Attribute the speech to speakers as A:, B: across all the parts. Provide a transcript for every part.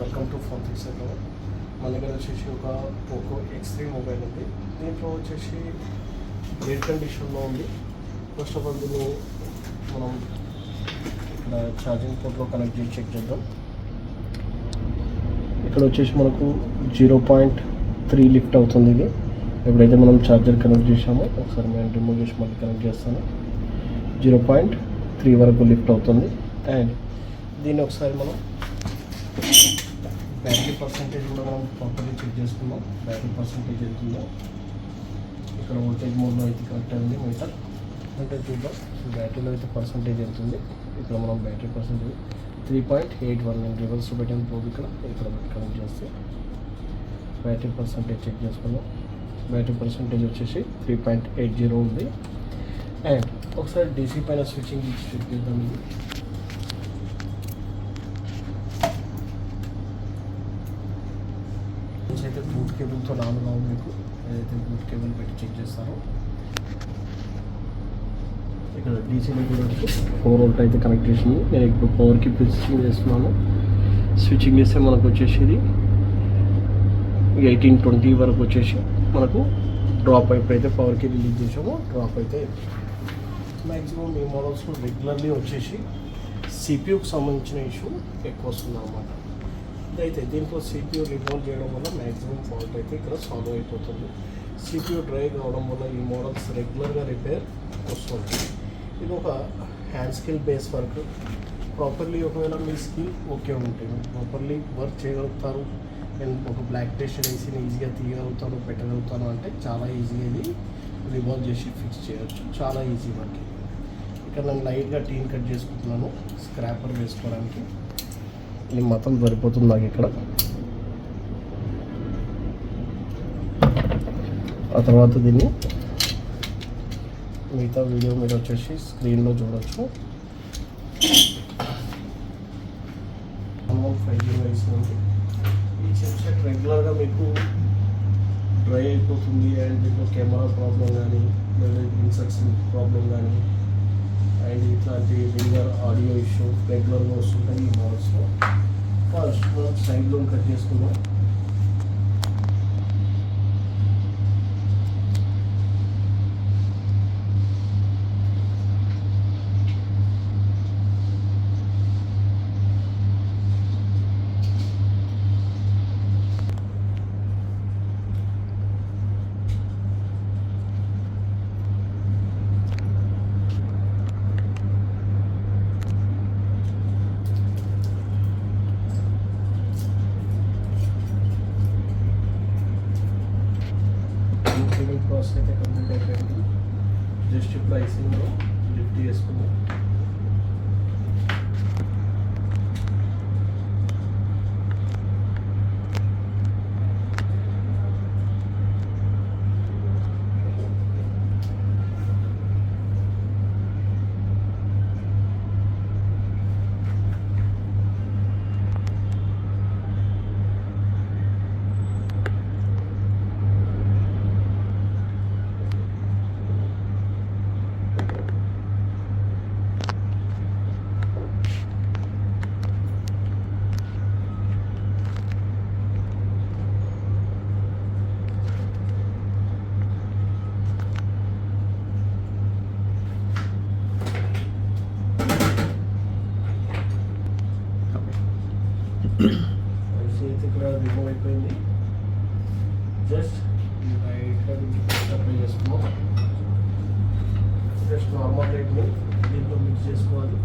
A: Welcome to phone ఫిక్సర్లో. మన దగ్గర వచ్చేసి ఒక పోకో X3 మొబైల్ ఉంది. దీంట్లో వచ్చేసి ఎయిర్ కండిషన్లో ఉంది. ఫస్ట్ ఆఫ్ ఆల్ దీన్ని మనం ఇక్కడ ఛార్జింగ్ పోర్ట్లో కనెక్ట్ చేసి చెక్ చేద్దాం. ఇక్కడ వచ్చేసి మనకు 0.3 లిఫ్ట్ అవుతుంది. ఇది ఎప్పుడైతే మనం ఛార్జర్ కనెక్ట్ చేసామో ఒకసారి నేను రిమూవ్ చేసి మళ్ళీ కనెక్ట్ చేస్తాను. 0.3 వరకు లిఫ్ట్ అవుతుంది. అండ్ దీన్ని ఒకసారి మనం బ్యాటరీ పర్సంటేజ్ కూడా మనం ప్రాపర్లీ చెక్ చేసుకుందాం. బ్యాటరీ పర్సంటేజ్ అవుతుందో ఇక్కడ వోల్టేజ్ మోడ్లో అయితే కనెక్ట్ అయింది మీటర్ అంటే చూద్దాం. బ్యాటరీలో అయితే పర్సంటేజ్ అవుతుంది. ఇక్కడ మనం బ్యాటరీ పర్సంటేజ్ 3.81 నేను రివర్స్ పెట్టిన పోగు ఇక్కడ కనెక్ట్ చేస్తే బ్యాటరీ పర్సంటేజ్ చెక్ చేసుకుందాం. బ్యాటరీ పర్సంటేజ్ వచ్చేసి 3.80 ఉంది. అండ్ ఒకసారి డీసీ పైన స్విచ్చింగ్ ఇచ్చి చెక్ చేద్దాం. ఇది అయితే బూట్ కేబుల్తో నాలుగు మీకు ఏదైతే బూట్ కేబుల్ పెట్టి చెక్ చేస్తారో ఇక్కడ డీసీలో కూడా 4 వోల్ట్ అయితే కనెక్ట్ చేసింది. నేను ఇప్పుడు పవర్కి స్విచ్చింగ్ చేస్తున్నాను. స్విచ్చింగ్ చేస్తే మనకు వచ్చేసి ఇది 1820 వరకు వచ్చేసి మనకు డ్రాప్ అయిపోయితే పవర్కి రిలీజ్ చేసామో డ్రాప్ అయితే మ్యాక్సిమం ఈ మోడల్స్లో రెగ్యులర్లీ వచ్చేసి సిపియూకి సంబంధించిన ఇష్యూ ఎక్కువ వస్తుంది అన్నమాట. ఇదైతే దీంట్లో సిపియూ రిమూవ్ చేయడం వల్ల మ్యాక్సిమం ఫాల్ట్ అయితే ఇక్కడ సాల్వ్ అయిపోతుంది. సిపియూ డ్రై కావడం వల్ల ఈ మోడల్స్ రెగ్యులర్గా రిపేర్ వస్తుంది. ఇది ఒక hand skill base work. Properly ఒకవేళ మీ స్కిల్ ఓకే ఉంటే ప్రాపర్లీ వర్క్ చేయగలుగుతారు. నేను ఒక బ్లాక్ టెస్ట్ వేసి ఈజీగా తీయగలుగుతాను పెట్టగలుగుతాను అంటే చాలా ఈజీగా ఇది రివాల్వ్ చేసి ఫిక్స్ చేయవచ్చు. చాలా ఈజీ వర్క్. ఇక్కడ నేను లైట్గా టీన్ కట్ చేసుకుంటున్నాను స్క్రాపర్ వేసుకోవడానికి. ఇది మొత్తం సరిపోతుంది నాకు ఇక్కడ. ఆ తర్వాత దీన్ని మిగతా వీడియో మీరు వచ్చేసి స్క్రీన్లో చూడవచ్చు. 5G ఉంది. ఈ చిప్సెట్ రెగ్యులర్గా మీకు డ్రై అయిపోతుంది. అండ్ దీంట్లో కెమెరా ప్రాబ్లం కానీ లేదా ఇన్సర్ట్స్ ప్రాబ్లం కానీ అండ్ ఇట్లాంటి రింగర్ ఆడియో ఇష్యూ రెగ్యులర్గా వస్తుంటాయి ఈ మోడల్స్లో. ఫస్ట్ మనం సైడ్లో కట్ చేసుకుందాం. ప్రాసెస్ అయితే కంప్లీట్ అయిపోయింది. జస్ట్ ఇప్పుడు ఐసింగ్లో లిఫ్ట్ చేసుకుందాం. అయితే ఇక్కడ రిమూవ్ అయిపోయింది. జస్ట్ లైట్గా అప్లై చేసుకున్నాం. జస్ట్ నార్మల్ రేట్ని దీంట్లో మిక్స్ చేసుకోవాలి.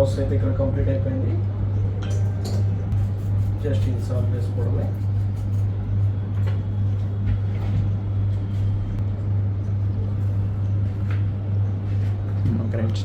A: ప్రాసెస్ అయితే ఇక్కడ కంప్లీట్ అయిపోయింది. జస్ట్ ఇన్స్టాల్ చేసుకోవడమే.
B: గ్రేట్.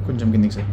B: కొంచెం కిందికి సార్.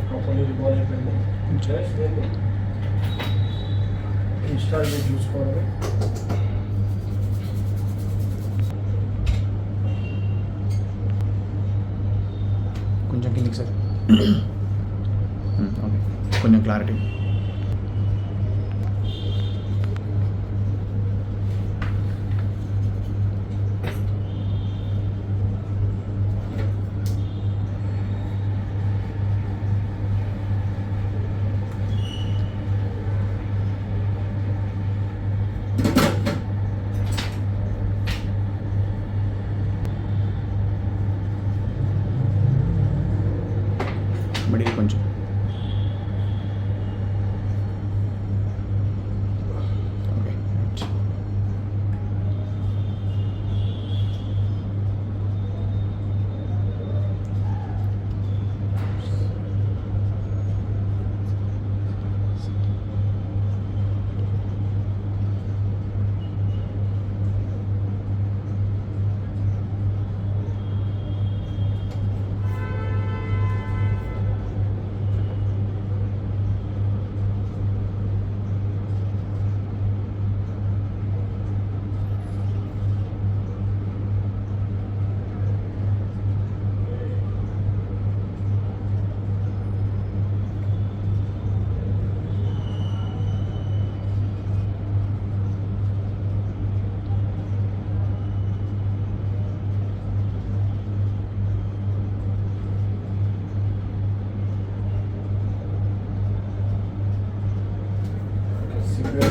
A: ప్రాపర్లీ రివాల్వ్ అయిపోయింది. జస్ట్ దీన్ని ఇన్స్టాల్ చేసి చూసుకోవడమే.
B: కొంచెం కిందికి సార్. ఓకే, కొంచెం క్లారిటీ.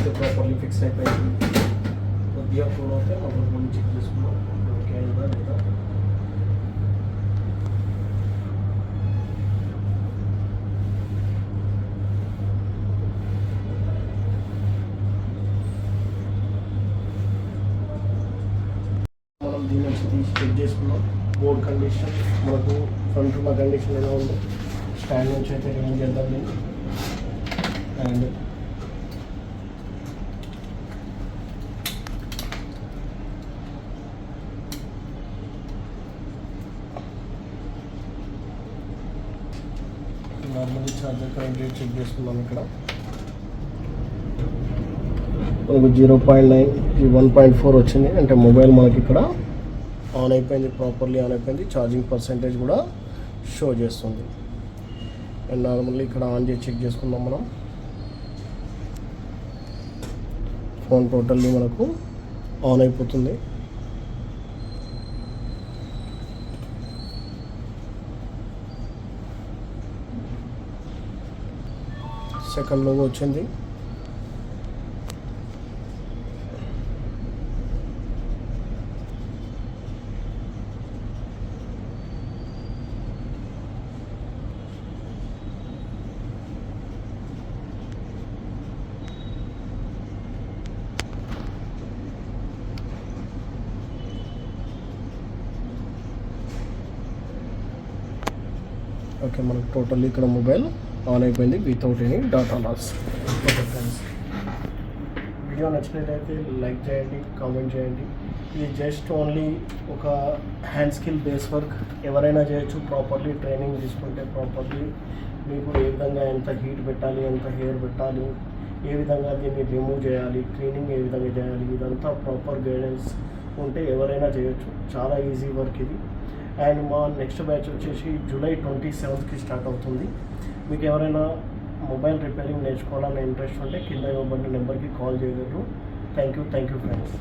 A: అయితే ప్రాపర్లీ ఫిక్స్ అయిపోయింది. కొద్దిగా కూల్ అవుతే మనం కొన్ని చెక్ చేసుకున్నాం ఓకే అయిందా లేదా. మనం దీని నుంచి తీసి చెక్ చేసుకున్నాం. బోర్డ్ కండిషన్ మనకు ఫ్రంట్ ఉన్న కండిషన్ ఎలా ఉంది. స్టాండ్ నుంచి అయితే రిమూవ్ చేద్దాం దీన్ని. And normally charger current rate check చేసుకున్నాం. ఇక్కడ మనకు 0.9 1.4 వచ్చింది. అంటే మొబైల్ మనకి ఇక్కడ ఆన్ అయిపోయింది, ప్రాపర్లీ ఆన్ అయిపోయింది. ఛార్జింగ్ పర్సెంటేజ్ కూడా షో చేస్తుంది. అండ్ నార్మల్లీ ఇక్కడ ఆన్ చేసి చెక్ చేసుకుందాం మనం. ఫోన్ టోటల్లీ మనకు ఆన్ అయిపోతుంది. సెకండ్ లోగో వచ్చింది. ఓకే మనకు టోటల్లీ ఇక్కడ మొబైల్ ఆన్ అయిపోయింది without any data loss. Okay friends, video నచ్చినట్లయితే లైక్ చేయండి, కామెంట్ చేయండి. ఇది జస్ట్ ఓన్లీ ఒక హ్యాండ్ స్కిల్ బేస్ వర్క్, ఎవరైనా చేయొచ్చు. ప్రాపర్లీ ట్రైనింగ్ తీసుకుంటే ప్రాపర్లీ మీకు ఏ విధంగా ఎంత హీట్ పెట్టాలి, ఎంత హెయిర్ పెట్టాలి, ఏ విధంగా దీన్ని రిమూవ్ చేయాలి, క్లీనింగ్ ఏ విధంగా చేయాలి, ఇదంతా ప్రాపర్ గైడెన్స్ ఉంటే ఎవరైనా చేయొచ్చు. చాలా ఈజీ వర్క్ ఇది. అండ్ మా నెక్స్ట్ బ్యాచ్ వచ్చేసి జూలై 27కి స్టార్ట్ అవుతుంది. మీకు ఎవరైనా మొబైల్ రిపేరింగ్ నేర్చుకోవాలని ఇంట్రెస్ట్ ఉంటే కింద ఇవ్వబడిన నెంబర్కి కాల్ చేయగలరు. Thank you friends.